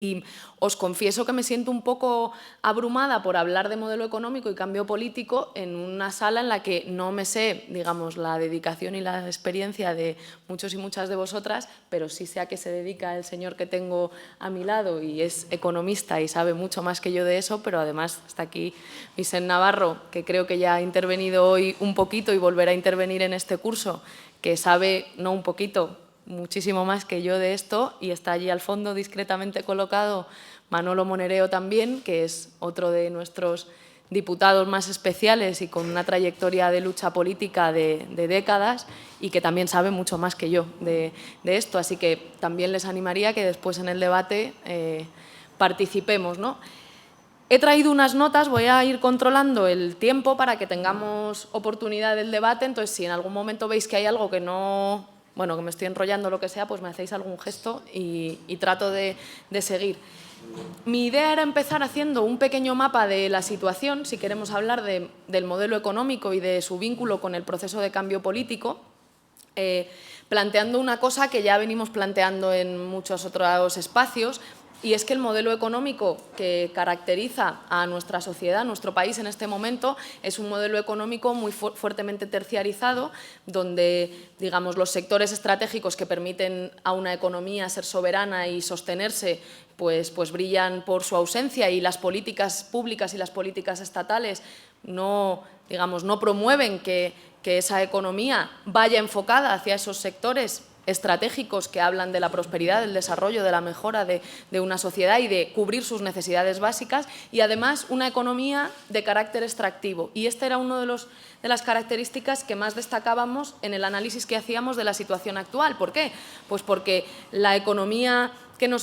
Y os confieso que me siento un poco abrumada por hablar de modelo económico y cambio político en una sala en la que no me sé, digamos, la dedicación y la experiencia de muchos y muchas de vosotras, pero sí sé a qué se dedica el señor que tengo a mi lado y es economista y sabe mucho más que yo de eso, pero además está aquí Vicent Navarro, que creo que ya ha intervenido hoy un poquito y volverá a intervenir en este curso, que sabe, no un poquito, muchísimo más que yo de esto, y está allí al fondo discretamente colocado Manolo Monereo también, que es otro de nuestros diputados más especiales y con una trayectoria de lucha política de décadas y que también sabe mucho más que yo de esto. Así que también les animaría que después en el debate participemos, ¿no? He traído unas notas, voy a ir controlando el tiempo para que tengamos oportunidad del debate, entonces si en algún momento veis que hay algo que no, bueno, que me estoy enrollando, lo que sea, pues me hacéis algún gesto y trato de seguir. Mi idea era empezar haciendo un pequeño mapa de la situación, si queremos hablar del modelo económico y de su vínculo con el proceso de cambio político, planteando una cosa que ya venimos planteando en muchos otros espacios, y es que el modelo económico que caracteriza a nuestra sociedad, a nuestro país en este momento, es un modelo económico muy fuertemente terciarizado, donde, digamos, los sectores estratégicos que permiten a una economía ser soberana y sostenerse, pues brillan por su ausencia, y las políticas públicas y las políticas estatales no, digamos, no promueven que esa economía vaya enfocada hacia esos sectores estratégicos que hablan de la prosperidad, del desarrollo, de la mejora de una sociedad y de cubrir sus necesidades básicas, y además una economía de carácter extractivo. Y esta era una de las características que más destacábamos en el análisis que hacíamos de la situación actual. ¿Por qué? Pues porque la economía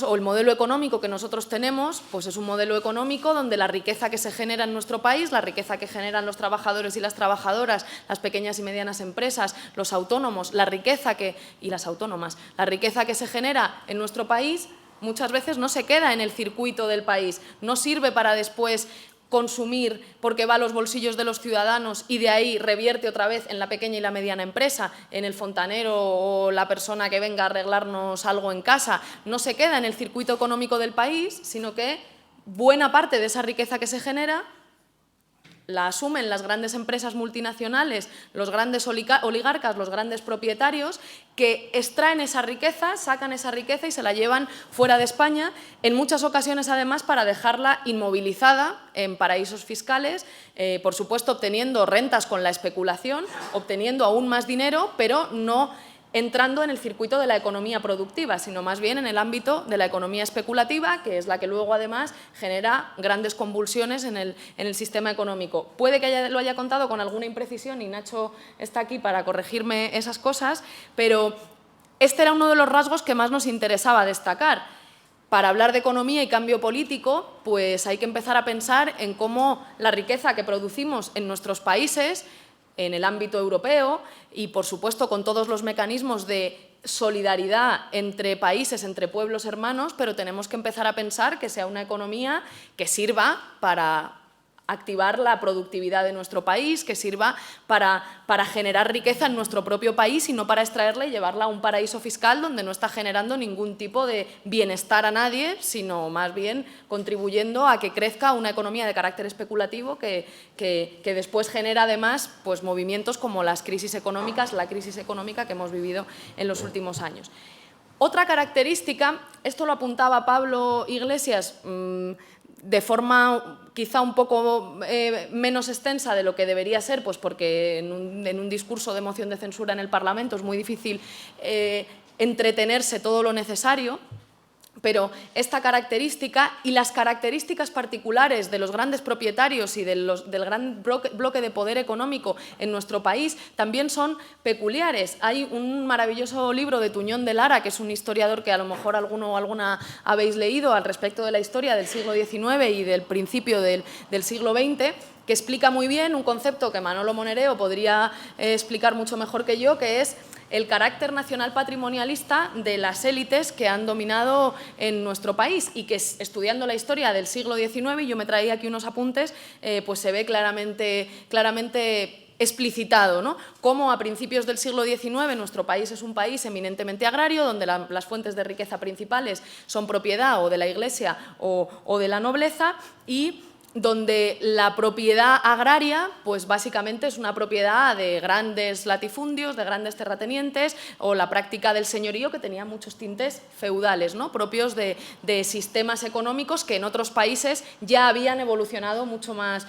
o el modelo económico que nosotros tenemos, pues es un modelo económico donde la riqueza que se genera en nuestro país, la riqueza que generan los trabajadores y las trabajadoras, las pequeñas y medianas empresas, los autónomos, la riqueza y las autónomas, la riqueza que se genera en nuestro país muchas veces no se queda en el circuito del país, no sirve para después consumir porque va a los bolsillos de los ciudadanos y de ahí revierte otra vez en la pequeña y la mediana empresa, en el fontanero o la persona que venga a arreglarnos algo en casa. No se queda en el circuito económico del país, sino que buena parte de esa riqueza que se genera la asumen las grandes empresas multinacionales, los grandes oligarcas, los grandes propietarios, que extraen esa riqueza, sacan esa riqueza y se la llevan fuera de España, en muchas ocasiones además para dejarla inmovilizada en paraísos fiscales, por supuesto obteniendo rentas con la especulación, obteniendo aún más dinero, pero no entrando en el circuito de la economía productiva, sino más bien en el ámbito de la economía especulativa, que es la que luego además genera grandes convulsiones en el sistema económico. Puede que lo haya contado con alguna imprecisión y Nacho está aquí para corregirme esas cosas, pero este era uno de los rasgos que más nos interesaba destacar. Para hablar de economía y cambio político, pues hay que empezar a pensar en cómo la riqueza que producimos en nuestros países, en el ámbito europeo y, por supuesto, con todos los mecanismos de solidaridad entre países, entre pueblos hermanos, pero tenemos que empezar a pensar que sea una economía que sirva para activar la productividad de nuestro país, que sirva para generar riqueza en nuestro propio país y no para extraerla y llevarla a un paraíso fiscal donde no está generando ningún tipo de bienestar a nadie, sino más bien contribuyendo a que crezca una economía de carácter especulativo que después genera además pues, movimientos como la crisis económica que hemos vivido en los últimos años. Otra característica, esto lo apuntaba Pablo Iglesias, de forma quizá un poco menos extensa de lo que debería ser, pues porque en un discurso de moción de censura en el Parlamento es muy difícil entretenerse todo lo necesario, pero esta característica y las características particulares de los grandes propietarios y del gran bloque de poder económico en nuestro país también son peculiares. Hay un maravilloso libro de Tuñón de Lara, que es un historiador que a lo mejor alguno o alguna habéis leído al respecto de la historia del siglo XIX y del principio del siglo XX, que explica muy bien un concepto que Manolo Monereo podría explicar mucho mejor que yo, que es el carácter nacional patrimonialista de las élites que han dominado en nuestro país y que, estudiando la historia del siglo XIX, y yo me traía aquí unos apuntes, pues se ve claramente explicitado, ¿no? Cómo a principios del siglo XIX nuestro país es un país eminentemente agrario, donde las fuentes de riqueza principales son propiedad o de la Iglesia o de la nobleza, y donde la propiedad agraria, pues básicamente es una propiedad de grandes latifundios, de grandes terratenientes, o la práctica del señorío, que tenía muchos tintes feudales, ¿no? Propios de sistemas económicos que en otros países ya habían evolucionado mucho más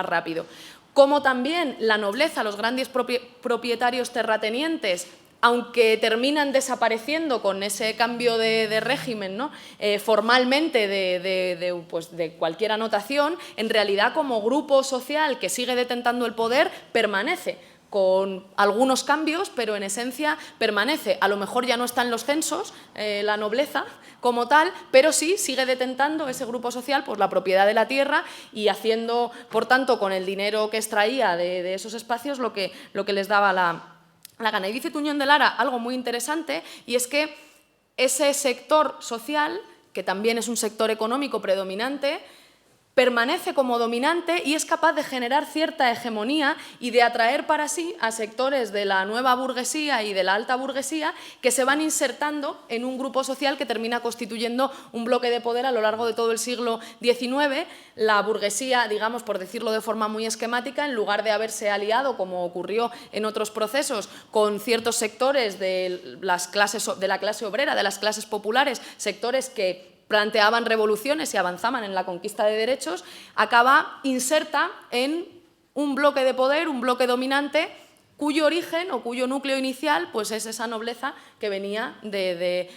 rápido. Como también la nobleza, los grandes propietarios terratenientes, aunque terminan desapareciendo con ese cambio de régimen, ¿no? Formalmente de cualquier anotación, en realidad como grupo social que sigue detentando el poder permanece, con algunos cambios, pero en esencia permanece. A lo mejor ya no está en los censos la nobleza como tal, pero sí sigue detentando ese grupo social pues, la propiedad de la tierra y haciendo, por tanto, con el dinero que extraía de esos espacios lo que les daba la gana. Y dice Tuñón de Lara algo muy interesante, y es que ese sector social, que también es un sector económico predominante, permanece como dominante y es capaz de generar cierta hegemonía y de atraer para sí a sectores de la nueva burguesía y de la alta burguesía que se van insertando en un grupo social que termina constituyendo un bloque de poder a lo largo de todo el siglo XIX. La burguesía, digamos, por decirlo de forma muy esquemática, en lugar de haberse aliado, como ocurrió en otros procesos, con ciertos sectores de la clase obrera, de las clases populares, sectores que planteaban revoluciones y avanzaban en la conquista de derechos, acaba inserta en un bloque de poder, un bloque dominante, cuyo origen o cuyo núcleo inicial pues es esa nobleza que venía de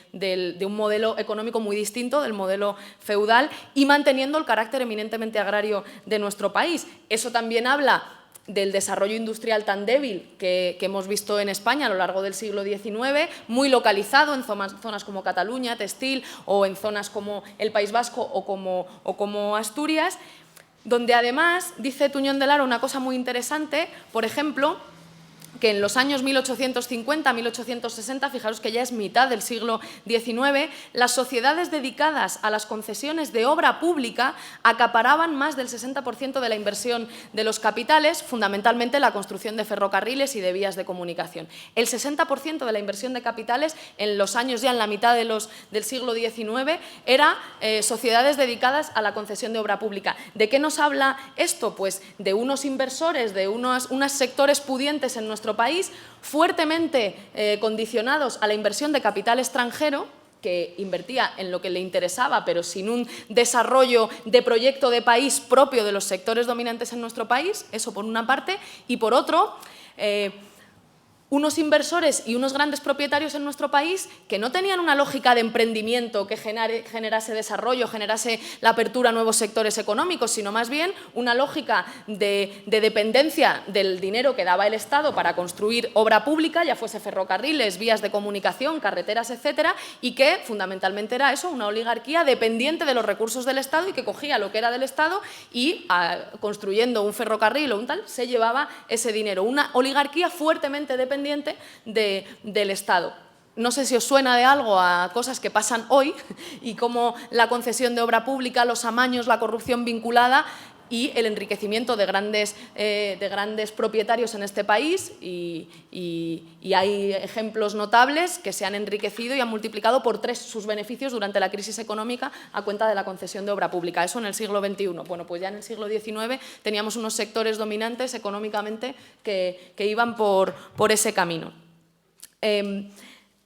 un modelo económico muy distinto del modelo feudal y manteniendo el carácter eminentemente agrario de nuestro país. Eso también habla del desarrollo industrial tan débil que hemos visto en España a lo largo del siglo XIX, muy localizado en zonas como Cataluña, textil, o en zonas como el País Vasco o como Asturias, donde además, dice Tuñón de Lara una cosa muy interesante, por ejemplo, que en los años 1850-1860, fijaros que ya es mitad del siglo XIX, las sociedades dedicadas a las concesiones de obra pública acaparaban más del 60% de la inversión de los capitales, fundamentalmente la construcción de ferrocarriles y de vías de comunicación. El 60% de la inversión de capitales en los años ya en la mitad del siglo XIX era sociedades dedicadas a la concesión de obra pública. ¿De qué nos habla esto? Pues de unos inversores, de unos sectores pudientes en nuestro país, fuertemente condicionados a la inversión de capital extranjero, que invertía en lo que le interesaba, pero sin un desarrollo de proyecto de país propio de los sectores dominantes en nuestro país, eso por una parte, y por otro, unos inversores y unos grandes propietarios en nuestro país que no tenían una lógica de emprendimiento que generase desarrollo, generase la apertura a nuevos sectores económicos, sino más bien una lógica de dependencia del dinero que daba el Estado para construir obra pública, ya fuese ferrocarriles, vías de comunicación, carreteras, etcétera, y que fundamentalmente era eso, una oligarquía dependiente de los recursos del Estado y que cogía lo que era del Estado y construyendo un ferrocarril o un tal, se llevaba ese dinero. Una oligarquía fuertemente dependiente del Estado. No sé si os suena de algo a cosas que pasan hoy y cómo la concesión de obra pública, los amaños, la corrupción vinculada y el enriquecimiento de grandes propietarios en este país y hay ejemplos notables que se han enriquecido y han multiplicado por 3 sus beneficios durante la crisis económica a cuenta de la concesión de obra pública. Eso en el siglo XXI. Bueno, pues ya en el siglo XIX teníamos unos sectores dominantes económicamente que iban por ese camino.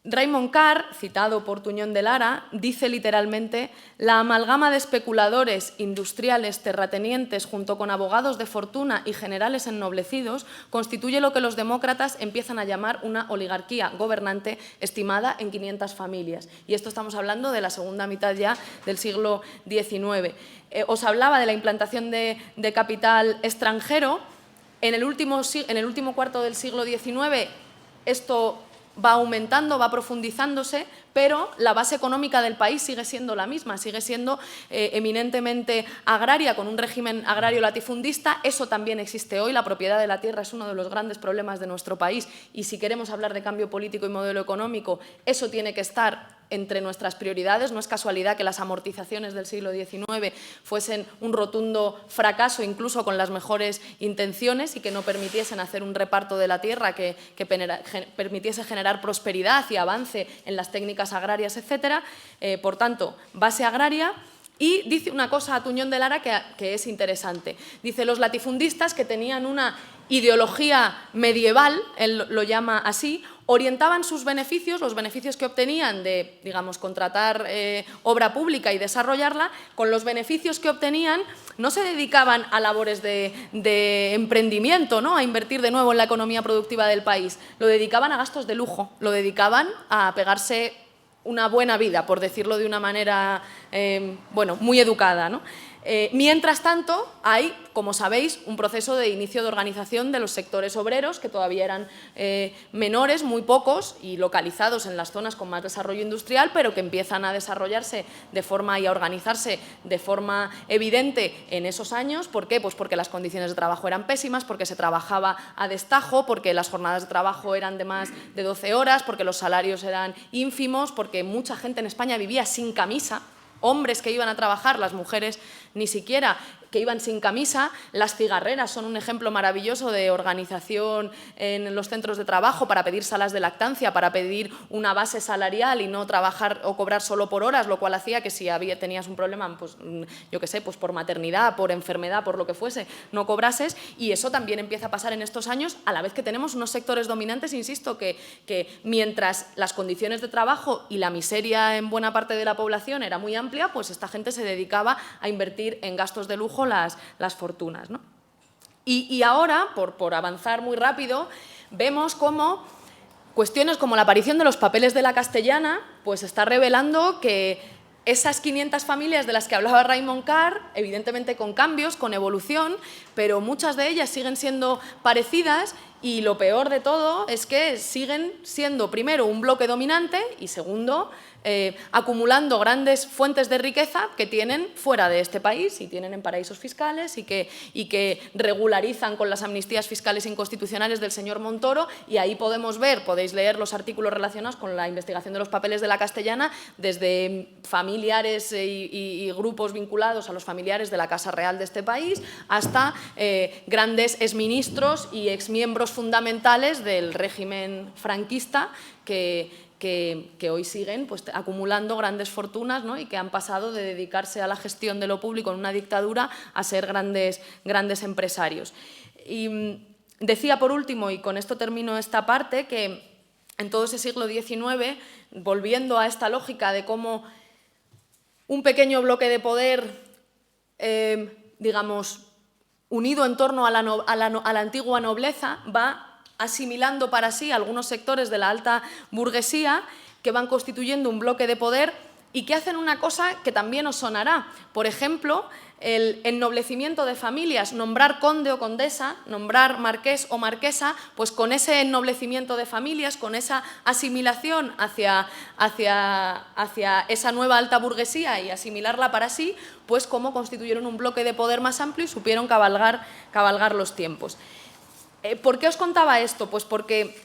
Raymond Carr, citado por Tuñón de Lara, dice literalmente: la amalgama de especuladores, industriales, terratenientes, junto con abogados de fortuna y generales ennoblecidos, constituye lo que los demócratas empiezan a llamar una oligarquía gobernante estimada en 500 familias. Y esto estamos hablando de la segunda mitad ya del siglo XIX. Os hablaba de la implantación de capital extranjero. En el último cuarto del siglo XIX esto va aumentando, va profundizándose, pero la base económica del país sigue siendo la misma, sigue siendo eminentemente agraria, con un régimen agrario latifundista. Eso también existe hoy, la propiedad de la tierra es uno de los grandes problemas de nuestro país y si queremos hablar de cambio político y modelo económico, eso tiene que estar entre nuestras prioridades. No es casualidad que las amortizaciones del siglo XIX fuesen un rotundo fracaso, incluso con las mejores intenciones, y que no permitiesen hacer un reparto de la tierra que permitiese generar prosperidad y avance en las técnicas agrarias, etc. Por tanto, base agraria. Y dice una cosa a Tuñón de Lara que es interesante. Dice, los latifundistas, que tenían una ideología medieval, él lo llama así, orientaban sus beneficios, los beneficios que obtenían de, digamos, contratar obra pública y desarrollarla, con los beneficios que obtenían no se dedicaban a labores de emprendimiento, ¿no?, a invertir de nuevo en la economía productiva del país, lo dedicaban a gastos de lujo, lo dedicaban a pegarse una buena vida, por decirlo de una manera bueno, muy educada, ¿no? Mientras tanto, hay, como sabéis, un proceso de inicio de organización de los sectores obreros, que todavía eran menores, muy pocos, y localizados en las zonas con más desarrollo industrial, pero que empiezan a desarrollarse y a organizarse de forma evidente en esos años. ¿Por qué? Pues porque las condiciones de trabajo eran pésimas, porque se trabajaba a destajo, porque las jornadas de trabajo eran de más de 12 horas, porque los salarios eran ínfimos, porque mucha gente en España vivía sin camisa. Hombres que iban a trabajar, las mujeres ni siquiera, que iban sin camisa. Las cigarreras son un ejemplo maravilloso de organización en los centros de trabajo para pedir salas de lactancia, para pedir una base salarial y no trabajar o cobrar solo por horas, lo cual hacía que si tenías un problema, pues yo qué sé, pues por maternidad, por enfermedad, por lo que fuese, no cobrases. Y eso también empieza a pasar en estos años, a la vez que tenemos unos sectores dominantes, insisto, que mientras las condiciones de trabajo y la miseria en buena parte de la población era muy amplia, pues esta gente se dedicaba a invertir en gastos de lujo las fortunas, ¿no? Y ahora, por avanzar muy rápido, vemos cómo cuestiones como la aparición de los papeles de la Castellana pues está revelando que esas 500 familias de las que hablaba Raymond Carr, evidentemente con cambios, con evolución, pero muchas de ellas siguen siendo parecidas y lo peor de todo es que siguen siendo, primero, un bloque dominante y, segundo, acumulando grandes fuentes de riqueza que tienen fuera de este país y tienen en paraísos fiscales y que regularizan con las amnistías fiscales inconstitucionales del señor Montoro. Y ahí podéis leer los artículos relacionados con la investigación de los papeles de la Castellana, desde familiares y grupos vinculados a los familiares de la Casa Real de este país hasta grandes exministros y exmiembros fundamentales del régimen franquista que hoy siguen pues, acumulando grandes fortunas, ¿no?, y que han pasado de dedicarse a la gestión de lo público en una dictadura a ser grandes empresarios. Y decía por último, y con esto termino esta parte, que en todo ese siglo XIX, volviendo a esta lógica de cómo un pequeño bloque de poder, digamos, unido en torno a la antigua nobleza, va asimilando para sí algunos sectores de la alta burguesía que van constituyendo un bloque de poder y que hacen una cosa que también os sonará. Por ejemplo, el ennoblecimiento de familias, nombrar conde o condesa, nombrar marqués o marquesa, pues con ese ennoblecimiento de familias, con esa asimilación hacia esa nueva alta burguesía y asimilarla para sí, pues cómo constituyeron un bloque de poder más amplio y supieron cabalgar los tiempos. ¿Por qué os contaba esto? Pues porque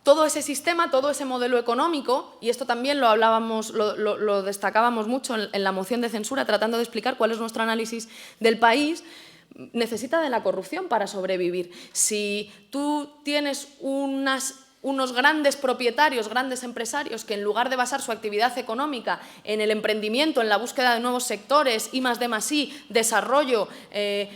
todo ese sistema, todo ese modelo económico, y esto también lo hablábamos, lo destacábamos mucho en la moción de censura, tratando de explicar cuál es nuestro análisis del país, necesita de la corrupción para sobrevivir. Si tú tienes unos grandes propietarios, grandes empresarios que en lugar de basar su actividad económica en el emprendimiento, en la búsqueda de nuevos sectores, I+D+I, desarrollo,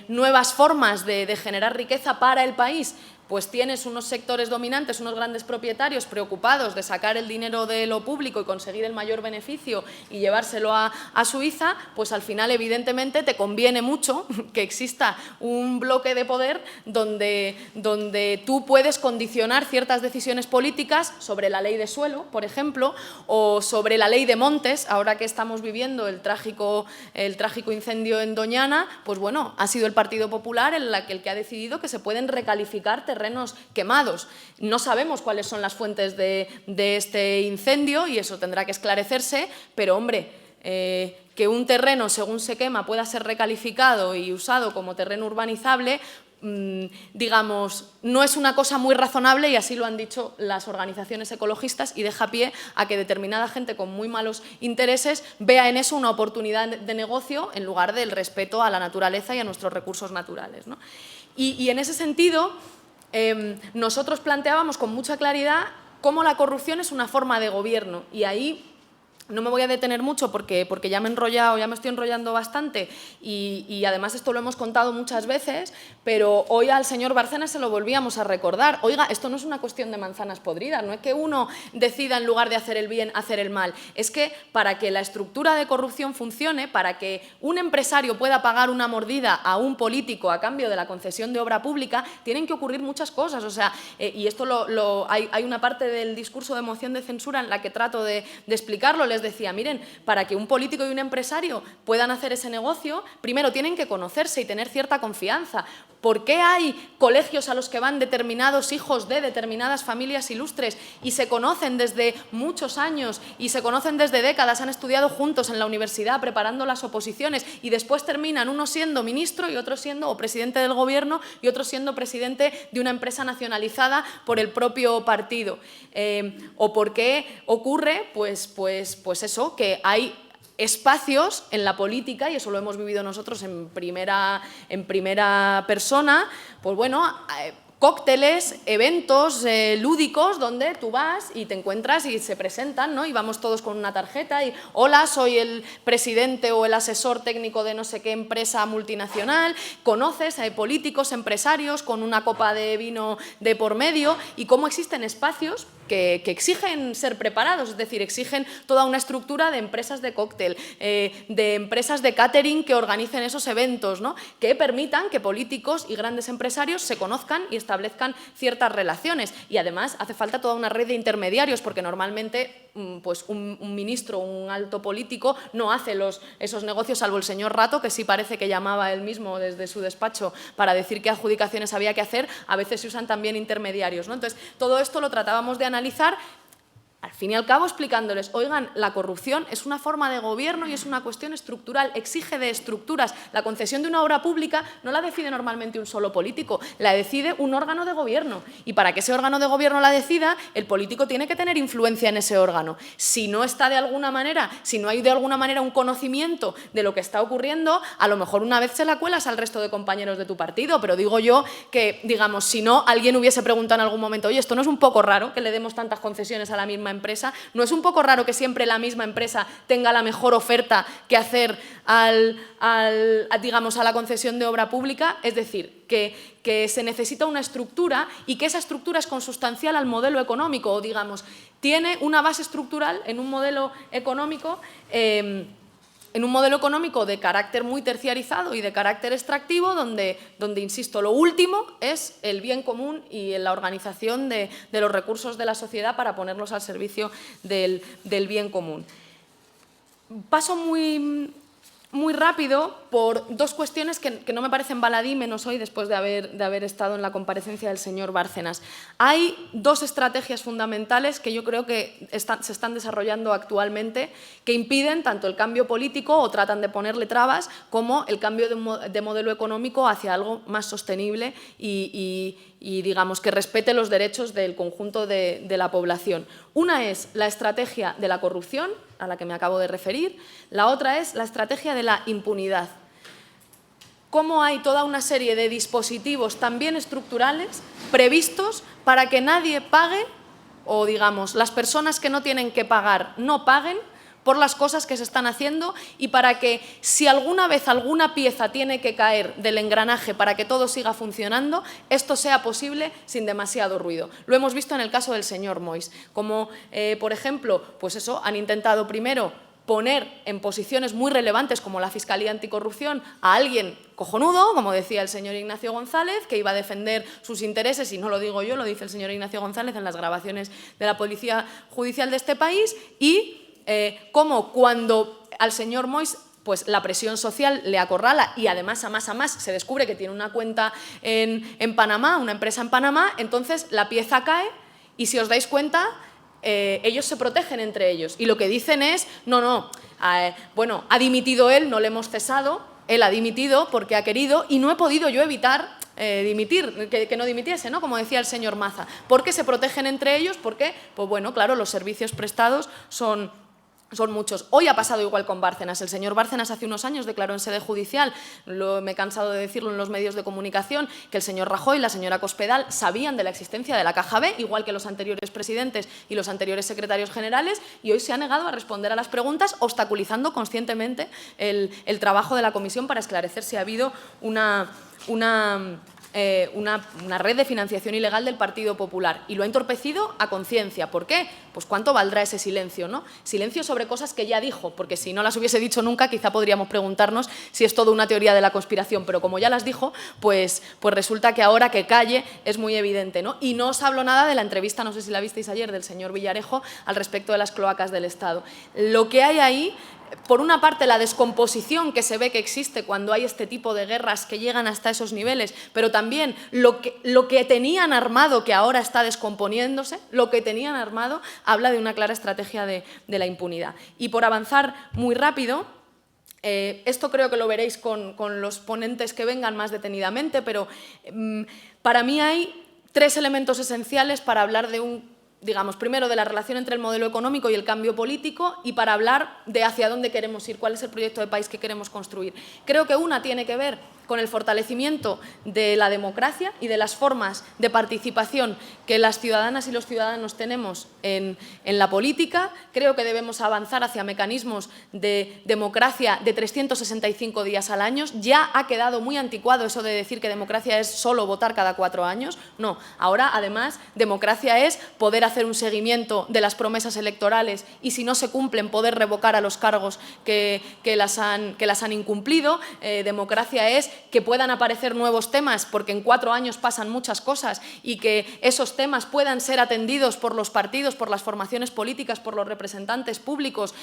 nuevas formas de generar riqueza para el país, pues tienes unos sectores dominantes, unos grandes propietarios preocupados de sacar el dinero de lo público y conseguir el mayor beneficio y llevárselo a Suiza, pues al final evidentemente te conviene mucho que exista un bloque de poder donde tú puedes condicionar ciertas decisiones políticas sobre la ley de suelo, por ejemplo, o sobre la ley de montes. Ahora que estamos viviendo el trágico incendio en Doñana, pues bueno, ha sido el Partido Popular el que ha decidido que se pueden recalificar terrenos quemados. No sabemos cuáles son las fuentes de este incendio y eso tendrá que esclarecerse, pero, hombre, que un terreno, según se quema, pueda ser recalificado y usado como terreno urbanizable, digamos, no es una cosa muy razonable y así lo han dicho las organizaciones ecologistas y deja pie a que determinada gente con muy malos intereses vea en eso una oportunidad de negocio en lugar del respeto a la naturaleza y a nuestros recursos naturales, ¿no? Y en ese sentido, nosotros planteábamos con mucha claridad cómo la corrupción es una forma de gobierno y ahí no me voy a detener mucho porque ya me he enrollado, ya me estoy enrollando bastante y además esto lo hemos contado muchas veces, pero hoy al señor Bárcenas se lo volvíamos a recordar. Oiga, esto no es una cuestión de manzanas podridas, no es que uno decida en lugar de hacer el bien, hacer el mal. Es que para que la estructura de corrupción funcione, para que un empresario pueda pagar una mordida a un político a cambio de la concesión de obra pública, tienen que ocurrir muchas cosas. O sea, y esto hay una parte del discurso de moción de censura en la que trato de explicarlo. Les decía, miren, para que un político y un empresario puedan hacer ese negocio, primero tienen que conocerse y tener cierta confianza. ¿Por qué hay colegios a los que van determinados hijos de determinadas familias ilustres y se conocen desde muchos años y se conocen desde décadas, han estudiado juntos en la universidad preparando las oposiciones y después terminan uno siendo ministro y otro siendo o presidente del gobierno y otro siendo presidente de una empresa nacionalizada por el propio partido? ¿O por qué ocurre? Pues eso, que hay espacios en la política, y eso lo hemos vivido nosotros en primera persona, pues bueno, cócteles, eventos lúdicos donde tú vas y te encuentras y se presentan, ¿no? Y vamos todos con una tarjeta y hola, soy el presidente o el asesor técnico de no sé qué empresa multinacional, conoces a políticos, empresarios con una copa de vino de por medio y cómo existen espacios que exigen ser preparados, es decir, exigen toda una estructura de empresas de cóctel, de empresas de catering que organicen esos eventos, ¿no? Que permitan que políticos y grandes empresarios se conozcan y establezcan ciertas relaciones. Y además hace falta toda una red de intermediarios, porque normalmente pues un ministro, un alto político, no hace esos negocios, salvo el señor Rato, que sí parece que llamaba él mismo desde su despacho para decir qué adjudicaciones había que hacer. A veces se usan también intermediarios, ¿no? Entonces, todo esto lo tratábamos de analizar, al fin y al cabo explicándoles, oigan, la corrupción es una forma de gobierno y es una cuestión estructural, exige de estructuras. La concesión de una obra pública no la decide normalmente un solo político, la decide un órgano de gobierno. Y para que ese órgano de gobierno la decida, el político tiene que tener influencia en ese órgano. Si no está de alguna manera, si no hay de alguna manera un conocimiento de lo que está ocurriendo, a lo mejor una vez se la cuelas al resto de compañeros de tu partido, pero digo yo que, digamos, si no, alguien hubiese preguntado en algún momento, oye, ¿esto no es un poco raro que le demos tantas concesiones a la misma empresa? ¿No es un poco raro que siempre la misma empresa tenga la mejor oferta que hacer digamos, a la concesión de obra pública? Es decir, que se necesita una estructura y que esa estructura es consustancial al modelo económico, o digamos, tiene una base estructural en un modelo económico de carácter muy terciarizado y de carácter extractivo, donde, insisto, lo último es el bien común y la organización de los recursos de la sociedad para ponerlos al servicio del bien común. Paso muy rápido por dos cuestiones que no me parecen baladí, menos hoy después de haber estado en la comparecencia del señor Bárcenas. Hay dos estrategias fundamentales que yo creo que se están desarrollando actualmente que impiden tanto el cambio político o tratan de ponerle trabas como el cambio de modelo económico hacia algo más sostenible y digamos, que respete los derechos del conjunto de la población. Una es la estrategia de la corrupción, a la que me acabo de referir. La otra es la estrategia de la impunidad. Cómo hay toda una serie de dispositivos también estructurales previstos para que nadie pague, o digamos, las personas que no tienen que pagar no paguen por las cosas que se están haciendo, y para que si alguna vez alguna pieza tiene que caer del engranaje para que todo siga funcionando, esto sea posible sin demasiado ruido. Lo hemos visto en el caso del señor Moix, como por ejemplo, pues eso, han intentado primero poner en posiciones muy relevantes como la Fiscalía Anticorrupción a alguien cojonudo, como decía el señor Ignacio González, que iba a defender sus intereses, y no lo digo yo, lo dice el señor Ignacio González en las grabaciones de la Policía Judicial de este país, y como cuando al señor Moix pues la presión social le acorrala y además a más se descubre que tiene una cuenta en Panamá, una empresa en Panamá, entonces la pieza cae y si os dais cuenta, ellos se protegen entre ellos y lo que dicen es, bueno, ha dimitido él, no le hemos cesado, él ha dimitido porque ha querido y no he podido yo evitar dimitir, que no dimitiese, ¿no? Como decía el señor Maza. ¿Por qué se protegen entre ellos? Porque, pues bueno, claro, los servicios prestados son muchos. Hoy ha pasado igual con Bárcenas. El señor Bárcenas hace unos años declaró en sede judicial, me he cansado de decirlo en los medios de comunicación, que el señor Rajoy y la señora Cospedal sabían de la existencia de la Caja B, igual que los anteriores presidentes y los anteriores secretarios generales, y hoy se ha negado a responder a las preguntas, obstaculizando conscientemente el trabajo de la comisión para esclarecer si ha habido una red de financiación ilegal del Partido Popular y lo ha entorpecido a conciencia. ¿Por qué? Pues ¿cuánto valdrá ese silencio, no? Silencio sobre cosas que ya dijo, porque si no las hubiese dicho nunca quizá podríamos preguntarnos si es todo una teoría de la conspiración, pero como ya las dijo, pues resulta que ahora que calle es muy evidente, ¿no? Y no os hablo nada de la entrevista, no sé si la visteis ayer, del señor Villarejo al respecto de las cloacas del Estado. Lo que hay ahí, por una parte, la descomposición que se ve que existe cuando hay este tipo de guerras que llegan hasta esos niveles, pero también lo que tenían armado, que ahora está descomponiéndose, lo que tenían armado, habla de una clara estrategia de la impunidad. Y por avanzar muy rápido, esto creo que lo veréis con los ponentes que vengan más detenidamente, pero para mí hay 3 elementos esenciales para hablar de digamos, primero de la relación entre el modelo económico y el cambio político y para hablar de hacia dónde queremos ir, cuál es el proyecto de país que queremos construir. Creo que una tiene que ver con el fortalecimiento de la democracia y de las formas de participación que las ciudadanas y los ciudadanos tenemos en la política. Creo que debemos avanzar hacia mecanismos de democracia de 365 días al año. Ya ha quedado muy anticuado eso de decir que democracia es solo votar cada 4 años. No, ahora además democracia es poder hacer un seguimiento de las promesas electorales y si no se cumplen poder revocar a los cargos que las han incumplido. Democracia es que puedan aparecer nuevos temas, porque en 4 años pasan muchas cosas y que esos temas puedan ser atendidos por los partidos, por las formaciones políticas, por los representantes públicos,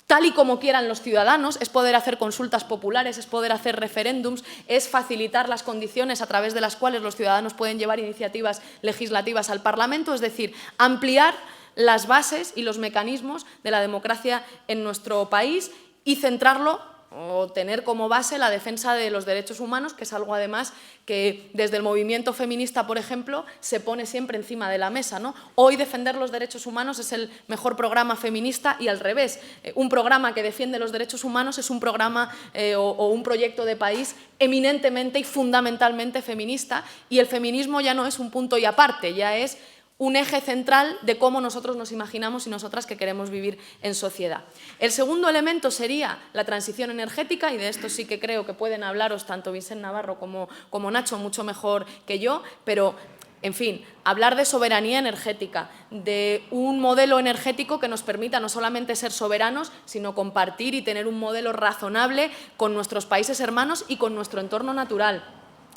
tal y como quieran los ciudadanos. Es poder hacer consultas populares, es poder hacer referéndums, es facilitar las condiciones a través de las cuales los ciudadanos pueden llevar iniciativas legislativas al Parlamento, es decir, ampliar las bases y los mecanismos de la democracia en nuestro país y centrarlo o tener como base la defensa de los derechos humanos, que es algo además que desde el movimiento feminista, por ejemplo, se pone siempre encima de la mesa, ¿no? Hoy defender los derechos humanos es el mejor programa feminista y al revés. Un programa que defiende los derechos humanos es un programa o un proyecto de país eminentemente y fundamentalmente feminista, y el feminismo ya no es un punto y aparte, ya es un eje central de cómo nosotros nos imaginamos y nosotras que queremos vivir en sociedad. El segundo elemento sería la transición energética, y de esto sí que creo que pueden hablaros tanto Vicent Navarro como Nacho mucho mejor que yo, pero, en fin, hablar de soberanía energética, de un modelo energético que nos permita no solamente ser soberanos, sino compartir y tener un modelo razonable con nuestros países hermanos y con nuestro entorno natural.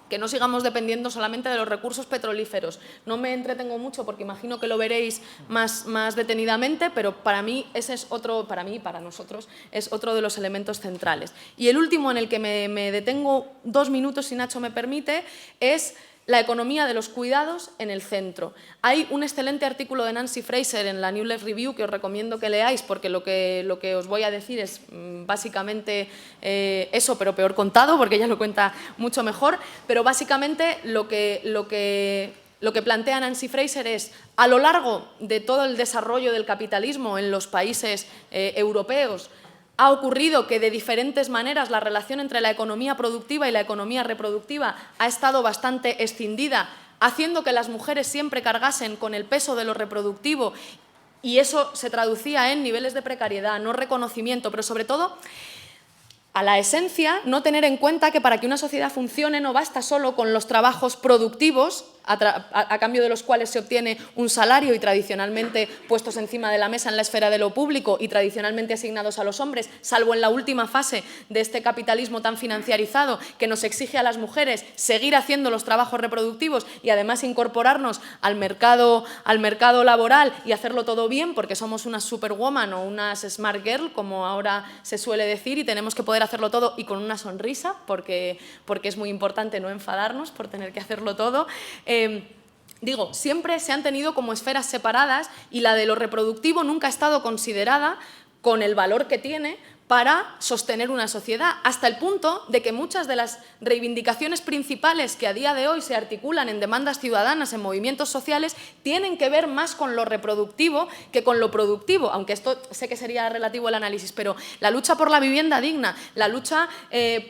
Que no sigamos dependiendo solamente de los recursos petrolíferos. No me entretengo mucho porque imagino que lo veréis más detenidamente, pero para mí ese es otro, para nosotros, es otro de los elementos centrales. Y el último en el que me detengo 2 minutos, si Nacho me permite, es la economía de los cuidados en el centro. Hay un excelente artículo de Nancy Fraser en la New Left Review que os recomiendo que leáis, porque lo que os voy a decir es básicamente eso, pero peor contado, porque ella lo cuenta mucho mejor. Pero básicamente lo que plantea Nancy Fraser es, a lo largo de todo el desarrollo del capitalismo en los países europeos, ha ocurrido que de diferentes maneras la relación entre la economía productiva y la economía reproductiva ha estado bastante escindida, haciendo que las mujeres siempre cargasen con el peso de lo reproductivo, y eso se traducía en niveles de precariedad, no reconocimiento, pero sobre todo a la esencia, no tener en cuenta que para que una sociedad funcione no basta solo con los trabajos productivos, a cambio de los cuales se obtiene un salario y tradicionalmente puestos encima de la mesa en la esfera de lo público y tradicionalmente asignados a los hombres, salvo en la última fase de este capitalismo tan financiarizado que nos exige a las mujeres seguir haciendo los trabajos reproductivos y además incorporarnos al mercado laboral y hacerlo todo bien porque somos unas superwoman o unas smart girl, como ahora se suele decir, y tenemos que poder hacerlo todo y con una sonrisa porque es muy importante no enfadarnos por tener que hacerlo todo. Digo, siempre se han tenido como esferas separadas y la de lo reproductivo nunca ha estado considerada con el valor que tiene para sostener una sociedad, hasta el punto de que muchas de las reivindicaciones principales que a día de hoy se articulan en demandas ciudadanas, en movimientos sociales, tienen que ver más con lo reproductivo que con lo productivo, aunque esto sé que sería relativo al análisis, pero la lucha por la vivienda digna, la lucha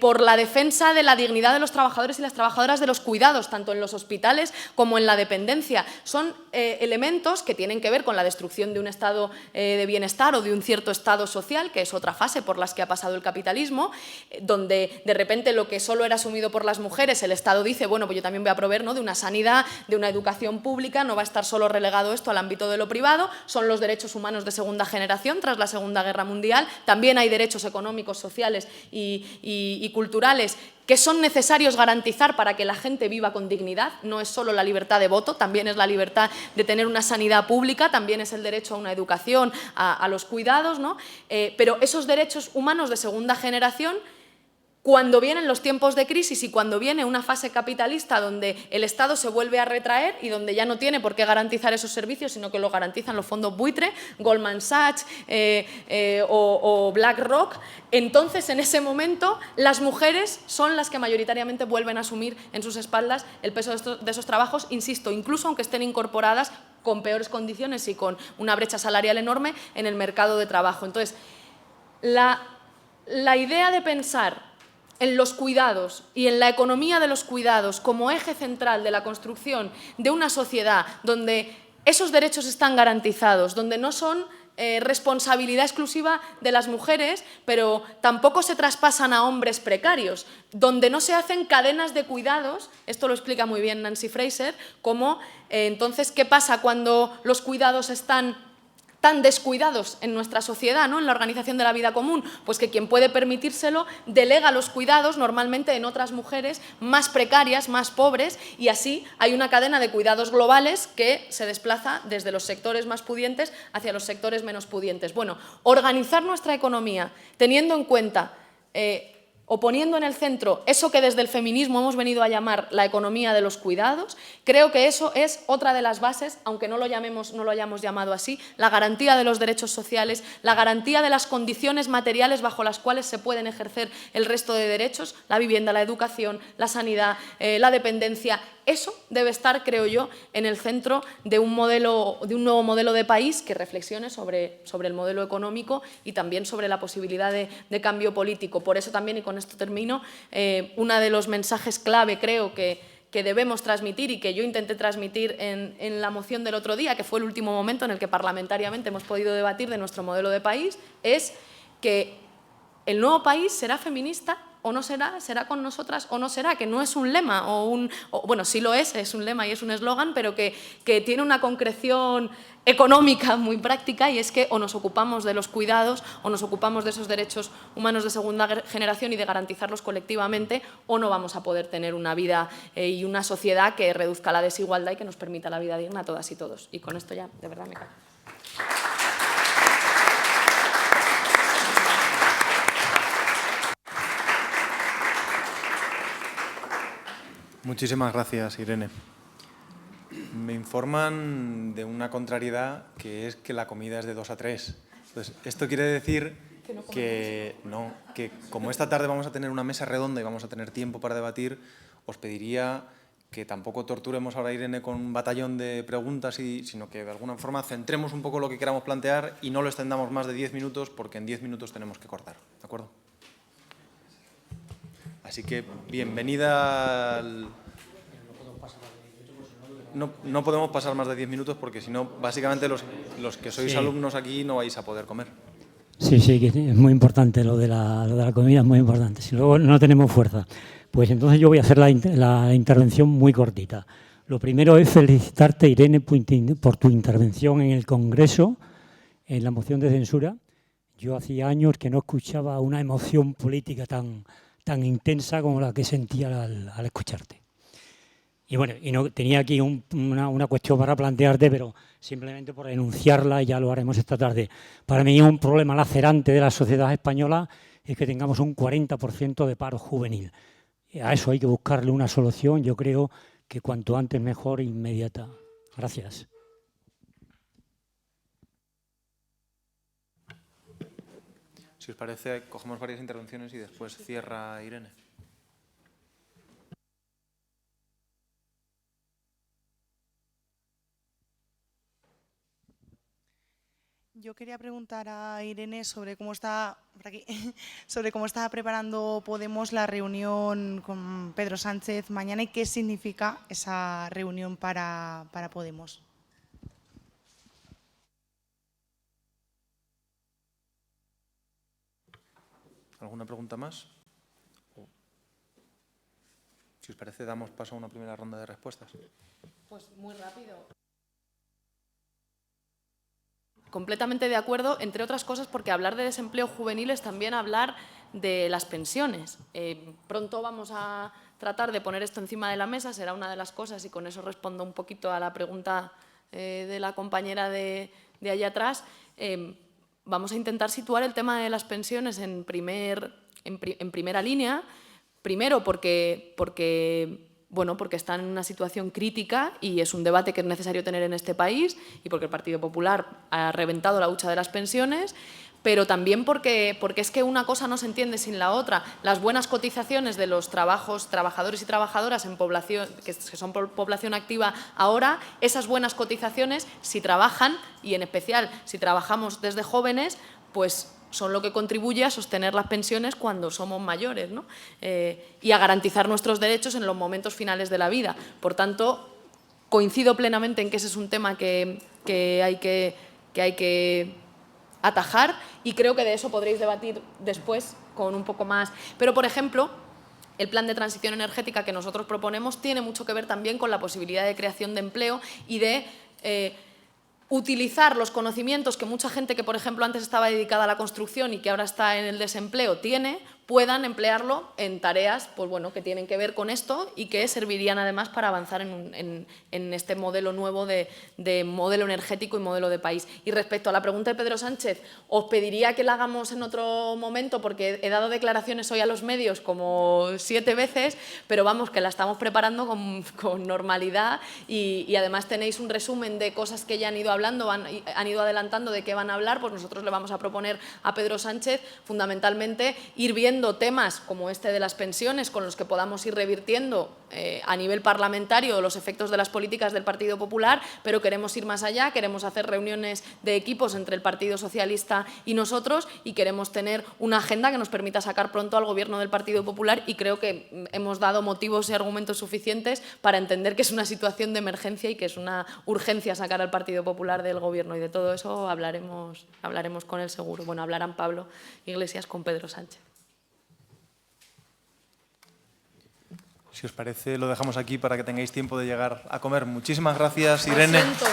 por la defensa de la dignidad de los trabajadores y las trabajadoras de los cuidados, tanto en los hospitales como en la dependencia, son elementos que tienen que ver con la destrucción de un estado de bienestar o de un cierto estado social, que es otra fase por las que ha pasado el capitalismo, donde de repente lo que solo era asumido por las mujeres, el Estado dice, bueno, pues yo también voy a proveer, ¿no?, de una sanidad, de una educación pública, no va a estar solo relegado esto al ámbito de lo privado, son los derechos humanos de segunda generación tras la Segunda Guerra Mundial, también hay derechos económicos, sociales y culturales que son necesarios garantizar para que la gente viva con dignidad. No es solo la libertad de voto, también es la libertad de tener una sanidad pública, también es el derecho a una educación, a los cuidados, ¿no? Pero esos derechos humanos de segunda generación, cuando vienen los tiempos de crisis y cuando viene una fase capitalista donde el Estado se vuelve a retraer y donde ya no tiene por qué garantizar esos servicios, sino que lo garantizan los fondos buitre, Goldman Sachs o BlackRock, entonces en ese momento las mujeres son las que mayoritariamente vuelven a asumir en sus espaldas el peso de esos trabajos, insisto, incluso aunque estén incorporadas con peores condiciones y con una brecha salarial enorme en el mercado de trabajo. Entonces, la idea de pensar en los cuidados y en la economía de los cuidados como eje central de la construcción de una sociedad donde esos derechos están garantizados, donde no son responsabilidad exclusiva de las mujeres, pero tampoco se traspasan a hombres precarios, donde no se hacen cadenas de cuidados, esto lo explica muy bien Nancy Fraser, como entonces, ¿qué pasa cuando los cuidados están tan descuidados en nuestra sociedad, ¿no?, en la organización de la vida común? Pues que quien puede permitírselo delega los cuidados normalmente en otras mujeres más precarias, más pobres, y así hay una cadena de cuidados globales que se desplaza desde los sectores más pudientes hacia los sectores menos pudientes. Bueno, organizar nuestra economía teniendo en cuenta o poniendo en el centro eso que desde el feminismo hemos venido a llamar la economía de los cuidados, creo que eso es otra de las bases, aunque no lo hayamos llamado así, la garantía de los derechos sociales, la garantía de las condiciones materiales bajo las cuales se pueden ejercer el resto de derechos, la vivienda, la educación, la sanidad, la dependencia. Eso debe estar, creo yo, en el centro de un nuevo modelo de país que reflexione sobre el modelo económico y también sobre la posibilidad de cambio político. Por eso también, y con esto termino, uno de los mensajes clave, creo, que debemos transmitir y que yo intenté transmitir en la moción del otro día, que fue el último momento en el que parlamentariamente hemos podido debatir de nuestro modelo de país, es que el nuevo país será feminista o no será, será con nosotras o no será, que no es un lema, bueno, sí lo es un lema y es un eslogan, pero que tiene una concreción económica muy práctica, y es que o nos ocupamos de los cuidados o nos ocupamos de esos derechos humanos de segunda generación y de garantizarlos colectivamente, o no vamos a poder tener una vida y una sociedad que reduzca la desigualdad y que nos permita la vida digna a todas y todos. Y con esto ya, de verdad, me callo. Muchísimas gracias, Irene. Me informan de una contrariedad, que es que la comida es de 2 a 3. Entonces, esto quiere decir que como esta tarde vamos a tener una mesa redonda y vamos a tener tiempo para debatir, os pediría que tampoco torturemos ahora a Irene con un batallón de preguntas, sino que de alguna forma centremos un poco lo que queramos plantear y no lo extendamos más de 10 minutos, porque en 10 minutos tenemos que cortar. ¿De acuerdo? Así que bienvenida al... No podemos pasar más de 10 minutos porque si no, básicamente los que sois alumnos aquí no vais a poder comer. Sí, que es muy importante lo de la comida, es muy importante. Si luego no tenemos fuerza. Pues entonces yo voy a hacer la intervención muy cortita. Lo primero es felicitarte, Irene, por tu intervención en el Congreso, en la moción de censura. Yo hacía años que no escuchaba una emoción política tan intensa como la que sentía al escucharte. Y bueno, no, tenía aquí una cuestión para plantearte, pero simplemente por enunciarla, y ya lo haremos esta tarde. Para mí un problema lacerante de la sociedad española es que tengamos un 40% de paro juvenil. A eso hay que buscarle una solución, yo creo que cuanto antes mejor e inmediata. Gracias. Si os parece, cogemos varias intervenciones y después cierra Irene. Yo quería preguntar a Irene sobre cómo está, sobre cómo está preparando Podemos la reunión con Pedro Sánchez mañana y qué significa esa reunión para Podemos. ¿Alguna pregunta más? Si os parece, damos paso a una primera ronda de respuestas. Pues muy rápido. Completamente de acuerdo, entre otras cosas porque hablar de desempleo juvenil es también hablar de las pensiones. Pronto vamos a tratar de poner esto encima de la mesa, será una de las cosas, y con eso respondo un poquito a la pregunta de la compañera de allá atrás. Vamos a intentar situar el tema de las pensiones en primera línea, primero porque están en una situación crítica y es un debate que es necesario tener en este país, y porque el Partido Popular ha reventado la hucha de las pensiones, pero también porque es que una cosa no se entiende sin la otra. Las buenas cotizaciones de los trabajadores y trabajadoras en población, que son población activa ahora, esas buenas cotizaciones, si trabajan, y en especial si trabajamos desde jóvenes, pues son lo que contribuye a sostener las pensiones cuando somos mayores, ¿no? Y a garantizar nuestros derechos en los momentos finales de la vida. Por tanto, coincido plenamente en que ese es un tema que hay que atajar, y creo que de eso podréis debatir después con un poco más. Pero, por ejemplo, el plan de transición energética que nosotros proponemos tiene mucho que ver también con la posibilidad de creación de empleo y de utilizar los conocimientos que mucha gente que, por ejemplo, antes estaba dedicada a la construcción y que ahora está en el desempleo puedan emplearlo en tareas que tienen que ver con esto y que servirían además para avanzar en este modelo nuevo de modelo energético y modelo de país. Y respecto a la pregunta de Pedro Sánchez, os pediría que la hagamos en otro momento porque he dado declaraciones hoy a los medios como 7 veces, pero vamos, que la estamos preparando con normalidad y además tenéis un resumen de cosas que ya han ido hablando, han ido adelantando de qué van a hablar. Pues nosotros le vamos a proponer a Pedro Sánchez fundamentalmente ir viendo temas como este de las pensiones con los que podamos ir revirtiendo a nivel parlamentario los efectos de las políticas del Partido Popular, pero queremos ir más allá, queremos hacer reuniones de equipos entre el Partido Socialista y nosotros y queremos tener una agenda que nos permita sacar pronto al Gobierno del Partido Popular, y creo que hemos dado motivos y argumentos suficientes para entender que es una situación de emergencia y que es una urgencia sacar al Partido Popular del Gobierno, y de todo eso hablaremos con él seguro. Bueno, hablarán Pablo Iglesias con Pedro Sánchez. Si os parece, lo dejamos aquí para que tengáis tiempo de llegar a comer. Muchísimas gracias, Irene. Lo siento.